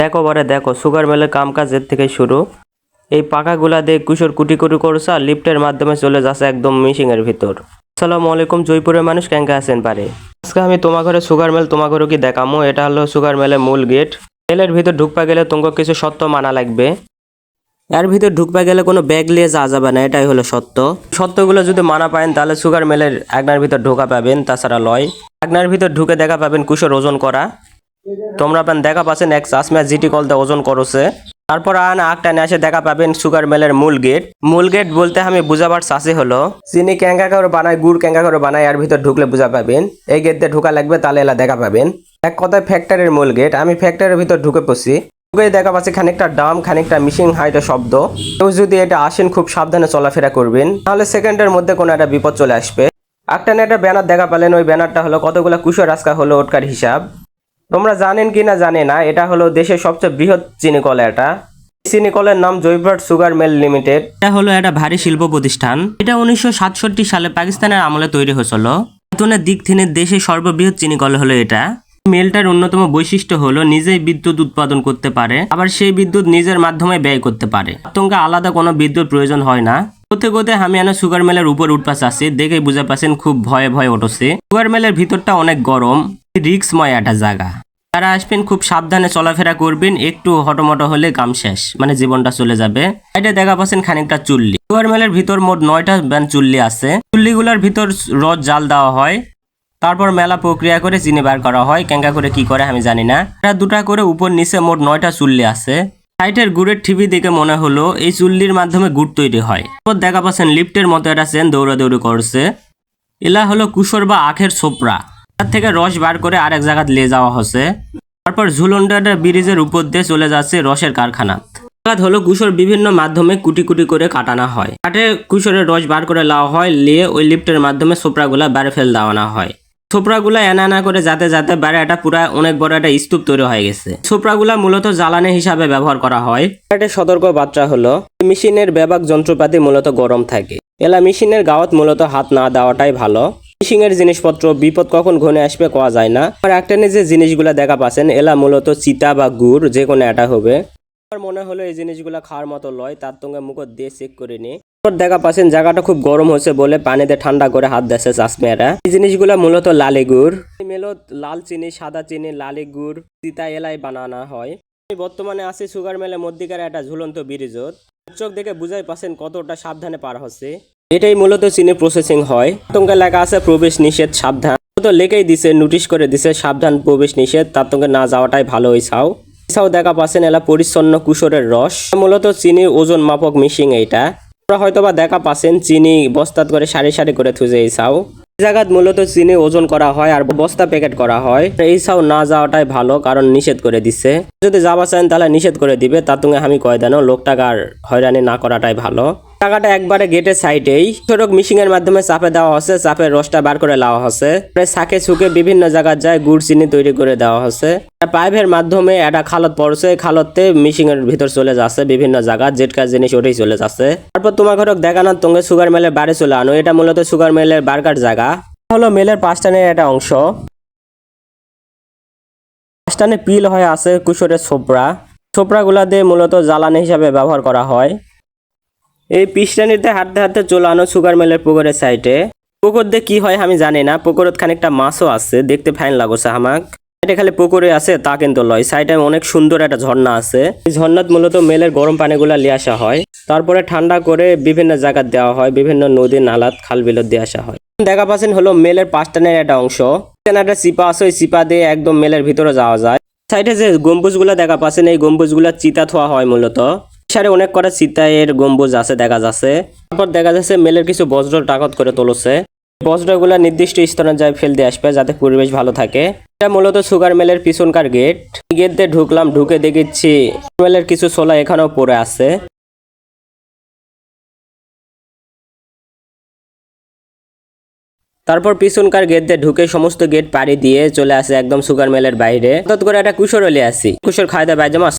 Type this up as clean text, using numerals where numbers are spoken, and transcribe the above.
দেখো বারে দেখো সুগার মিলের কাম কাজের থেকে শুরু। এই পাখাগুলা দিয়ে কিশোর কুটি কুটি করছে আর লিফটের মাধ্যমে চলে যাচ্ছে একদম মিশিং এর ভিতর। আসসালামু আলাইকুম, জয়পুরের মানুষ কেঙ্কা আছেন পারে। আজকে আমি তোমার ঘরে সুগার মিল তোমার ঘরে কি দেখামো। এটা হলো সুগার মিলের মূল গেট। মেলের ভিতর ঢুকপা গেলে তোমাকে কিছু সত্য মানা লাগবে। এর ভিতর ঢুকপা গেলে কোনো ব্যাগ নিয়ে যাওয়া যাবে না, এটাই হলো সত্য। সত্যগুলো যদি মানা পাবেন তাহলে সুগার মিলের একনার ভিতর ঢোকা পাবেন, তাছাড়া লয়। একনার ভিতর ঢুকে দেখা পাবেন কিশোর ওজন করা। তোমরা পান দেখা পাচ্ছেন এক চাষমিয়া জিটি কলতে ওজন করছে। তারপর আটটা এসে দেখা পাবেন সুগার মিলের মূল গেট। মূল গেট বলতে আমি বুঝাবার চাষি হলো চিনি ক্যাঙ্গা করে বানায়, গুড় ক্যাঙ্গা করে বানায়, এর ভিতর ঢুকলে বুঝা পাবেন। এই গেট দিয়ে ঢোকা লাগবে, তাহলে এলা দেখা পাবেন। এক কথায় ফ্যাক্টরির মূল গেট। আমি ফ্যাক্টরির ভিতর ঢুকে পড়ছি। ঢুকে দেখা পাচ্ছি খানিকটা ডাম, খানিকটা মিশিং হাইটের শব্দ। কেউ যদি এটা আসেন খুব সাবধানে চলাফেরা করবেন, তাহলে সেকেন্ডের মধ্যে কোনো একটা বিপদ চলে আসবে। একটা না একটা ব্যানার দেখা পেলেন, ওই ব্যানারটা হলো কতগুলো কিশোর আজকা হলো ওটকার হিসাব। তোমরা জানেন কি না জানে না, এটা হলো দেশের সবচেয়ে বৃহৎ চিনি কল। এটা চিনি কলের নাম জয়পুর সুগার মিল লিমিটেড। এটা হলো একটা ভারী শিল্প প্রতিষ্ঠান। এটা 1967 সালে পাকিস্তানের আমলে তৈরি হয়েছিল। বেতনের দিক থেকে দেশের সর্ববৃহৎ চিনি কল হলো এটা। মিলটার অন্যতম বৈশিষ্ট্য হলো নিজেই বিদ্যুৎ উৎপাদন করতে পারে, আবার সেই বিদ্যুৎ নিজের মাধ্যমে ব্যয় করতে পারে। আতঙ্কে আলাদা কোনো বিদ্যুৎ প্রয়োজন হয় না। কোথে কোথে আমি সুগার মিলের উপর উঠপাস আছি, দেখে বুঝে পাচ্ছেন খুব ভয়ে ভয়ে উঠছে। সুগার মিলের ভিতরটা অনেক গরম, রিস্কময় একটা জায়গা। যারা আসবেন খুব সাবধানে চলাফেরা করবেন, একটু হটমটো হলে কাম শেষ, মানে জীবনটা চলে যাবে। এটা দেখা পাচ্ছেন খানিকটা চুল্লি। সুগার মিলের ভিতর মোট 9টা ব্যান চুল্লি আছে। চুল্লিগুলোর ভিতর রস জাল দেওয়া হয়, তারপর মেলা প্রক্রিয়া করে চিনি বার করা হয়। ক্যাঙ্গা করে কি করে আমি জানি না। এটা দুটা করে উপর নিচে মোট 9টা চুল্লি আছে। সাইটের গুড়ের ঠিবি দেখে মনে হলো এই চুল্লির মাধ্যমে গুড় তৈরি হয়। তারপর দেখা পাচ্ছেন লিফটের মতো একটা চেন দৌড়াদৌড়ি করছে। এলা হলো কুশর বা আখের ছোপড়া। তার থেকে রস বার করে আরেক জায়গায় নিয়ে যাওয়া হচ্ছে। তারপর ঝুলন্ডাটা ব্রিজের উপর দিয়ে চলে যাচ্ছে রসের কারখানা। হলো কুশোর বিভিন্ন মাধ্যমে কুটি কুটি করে কাটানো হয়। কাটে কুশোরের রস বার করে লাওয়া হয়, নিয়ে ওই লিফটের মাধ্যমে ছোপড়াগুলা বাইরে ফেল দেওয়ানো হয়। ছোপড়াগুলা এনা করে যাতে যাতে বাইরে একটা পুরা অনেক বড় একটা স্তূপ তৈরি হয়ে গেছে। ছোপড়াগুলা মূলত জ্বালানি হিসাবে ব্যবহার করা হয়। একটা সতর্ক বার্তা হলো মেশিনের ব্যাপক যন্ত্রপাতি মূলত গরম থাকে। এলা মেশিনের গাওয়াত মূলত হাত না দেওয়াটাই ভালো। মেশিনের জিনিসপত্র বিপদ কখন ঘনে আসবে কোয়া যায় না। আর একটা যে জিনিসগুলা দেখা পাচ্ছেন এলা মূলত চিতা বা গুড় যে কোনো এটা হবে। আমার মনে হলো এই জিনিসগুলা খাওয়ার মতো লয়, তার সঙ্গে মুখত দিয়ে চেক করে নি। দেখা পাচ্ছেন জায়গাটা খুব গরম হচ্ছে বলে পানিতে ঠান্ডা করে হাত দিচ্ছে চাষমেয়েরা। এই জিনিসগুলা মূলত লালি গুড়। মেলত লাল চিনি, সাদা চিনি, লালি গুড়, চিতা এলাই বানানো হয়। আমি বর্তমানে আছি সুগার মিলের মধ্যিকার একটা ঝুলন্ত ব্রিজত। চোখ দেখে বুঝাই পাচ্ছেন কতটা সাবধানে পার হচ্ছে। এটাই মূলত চিনি প্রসেসিং হয়। আতঙ্কে লেখা আছে প্রবেশ নিষেধ, সাবধান। তো লেখেই দিছে, নোটিশ করে দিছে সাবধান, প্রবেশ নিষেধ। তার সঙ্গে না যাওয়াটাই ভালো। হইছাও দেখা পাচ্ছেন এলা পরিচ্ছন্ন কুশোরের রস। মূলত চিনি ওজন মাপক মিশিং। এইটা হয়তোবা দেখা পাচ্ছেন চিনি বস্তাত করে সারি সারি করে থুজে। এই চাও জায়গাত মূলত চিনি ওজন করা হয় আর বস্তা প্যাকেট করা হয়। এই চাও না যাওয়াটাই ভালো, কারণ নিষেধ করে দিচ্ছে। যদি যাবা চান তাহলে নিষেধ করে দিবে। তার সঙ্গে আমি কয় দেন লোকটাকার হয়রানি না করাটাই ভালো। টাকাটা একবারে গেটের সাইডেই সড়ক মিশিং এর মাধ্যমে চাপে দেওয়া হচ্ছে। চাপের রসটা বার করে দেওয়া হচ্ছে। শাকে ছুকে বিভিন্ন জায়গায় যায় গুড় চিনি তৈরি করে দেওয়া হচ্ছে। পাইপের মাধ্যমে একটা খালত পড়ছে, খালতে মিশিং এর ভিতর চলে যাচ্ছে বিভিন্ন জায়গা, যেটকা জিনিস ওটাই চলে যাচ্ছে। তারপর তোমার ঘরক দেখানোর তোকে সুগার মিলের বাড়ি চলে আনো। এটা মূলত সুগার মিলের বার্কার জায়গা। হলো মিলের পাঁচটানের একটা অংশ। পাঁচটানে পিল হয়ে আছে কুশোরের ছোপড়া। ছোপড়াগুলা দিয়ে মূলত জ্বালানি হিসাবে ব্যবহার করা হয়। এই পিস্টানিতে হাঁটতে হাঁটতে চলে আনো সুগার মিলের পুকুরের সাইডে। পুকুর দিয়ে কি হয় আমি জানি না। পুকুরত খানিকটা মাছও আছে, দেখতে ফাইন লাগছে আমাক। এটা খালি পুকুরে আছে তা কিন্তু লয়। সাইডে অনেক সুন্দর একটা ঝর্ণা আছে। এই ঝর্ণাত মূলত মেলের গরম পানিগুলা নিয়ে আসা হয়, তারপরে ঠান্ডা করে বিভিন্ন জায়গায় দেওয়া হয়, বিভিন্ন নদী নালাত খাল বিলত দিয়ে আসা হয়। দেখা পাচ্ছেন হলো মেলের পাঁচটানের একটা অংশ। একটা চিপা আছে, ওই চিপা দিয়ে একদম মেলের ভিতরে যাওয়া যায়। সাইডে যে গম্বুজগুলা দেখা পাচ্ছেন এই গম্বুজগুলা চিতা থোয়া হয় মূলত। সারে অনেক কটা চিতায়ের গম্বুজ আছে দেখা যাচ্ছে। তারপর দেখা যাচ্ছে মেলের কিছু বজ্র টাকত করে তুলছে। বজ্রগুলা নির্দিষ্ট স্থানে যায় ফেল দিয়ে আসবে যাতে পরিবেশ ভালো থাকে। এটা মূলত সুগার মিলের পিছনকার গেট। গেট দিয়ে ঢুকলাম, ঢুকে দেখেছি মিলের কিছু ছোলা এখানেও পড়ে আছে। তারপর পিছনকার গেট দিয়ে ঢুকে সমস্ত গেট পাড়ি দিয়ে চলে আসে একদম সুগার মিলের বাইরে। হঠাৎ করে একটা কুশোর হলে আসি। কুশোর খাওয়া দাওয়া বাইজামা